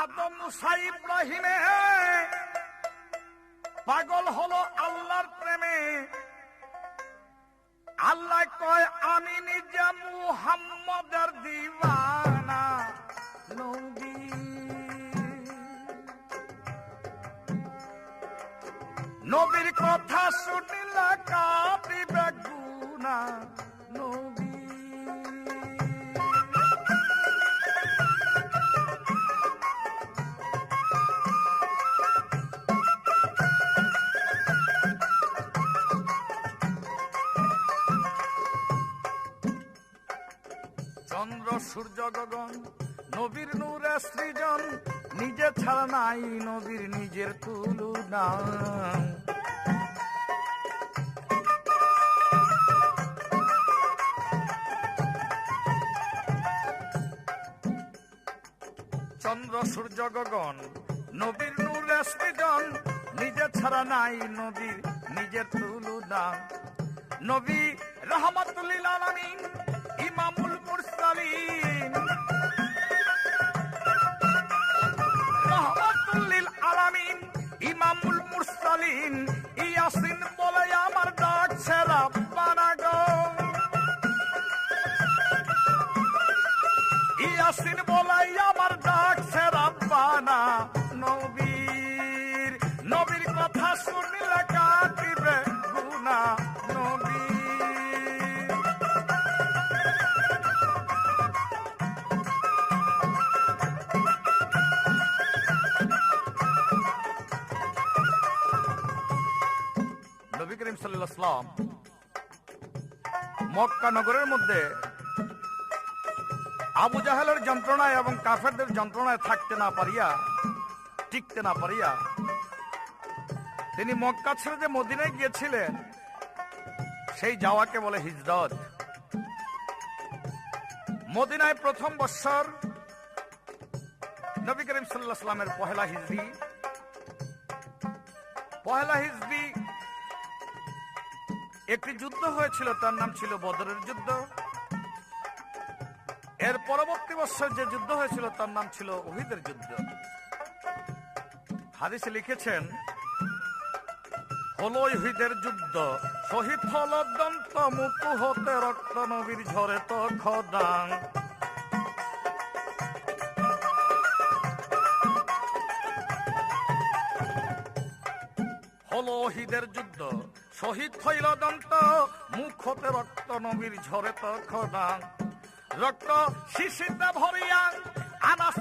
আদম মুসা ইব্রাহিমে পাগল হলো আল্লাহর প্রেমে। আল্লাহ কয় আমি নিজে মুহাম্মদের দিওয়ানা নবী। নবীর কথা শুনিলে কাঁদিবে গুনা নবী। চন্দ্র সূর্য গগন নবীর নূরে সৃজন, নিজে ছাড়া নাই নবীর নিজের তুলনা। চন্দ্র সূর্য গগন নবীর নূরে সৃজন, নিজে ছাড়া নাই নবীর নিজের তুলনা। নবী রাহমাতুল লিল আলামিন ইমামুল মুরসালিন, রাহমাতুল লিল আলামিন ইমামুল মুরসালিন। ইয়াসিন বলে আমার ডাকছে রাব্বানা গো, ইয়াসিন বলে আমার ডাকছে রাব্বানা। নবীর নবীর কথা শুনলে কাঁদিবে গুনা নবী। নবী করিম সাল্লাল্লাহু আলাইহি ওয়াসাল্লাম মক্কা নগরের মধ্যে আবু জাহেলের যন্ত্রণায় এবং কাফেরদের যন্ত্রণায় থাকতে না পারিয়া, টিকতে না পারিয়া তিনি মক্কা ছেড়ে যে মদিনায় গিয়েছিলেন, সেই যাওয়াকে বলে হিজরত। মদিনায় প্রথম বৎসর নবী করিম সাল্লাল্লাহু আলাইহি ওয়াসাল্লামের পহেলা হিজরি। পহেলা হিজরি একটি যুদ্ধ হয়েছিল, তার নাম ছিল বদরের যুদ্ধ। এর পরবর্তী বছর যে যুদ্ধ হয়েছিল তার নাম ছিল উহুদের যুদ্ধ। হাদিসে লিখেছেন, হলো উহুদের যুদ্ধ, শহীদ হলো দন্ত মুখ হতে রক্ত নবীর ঝরে তো খদাং। হলো উহুদের যুদ্ধ, শহীদ হইল দন্ত মুখ হতে রক্ত নবীর ঝরে তো খদাং। রক্ত শিশিতে ভরিয়া আনাস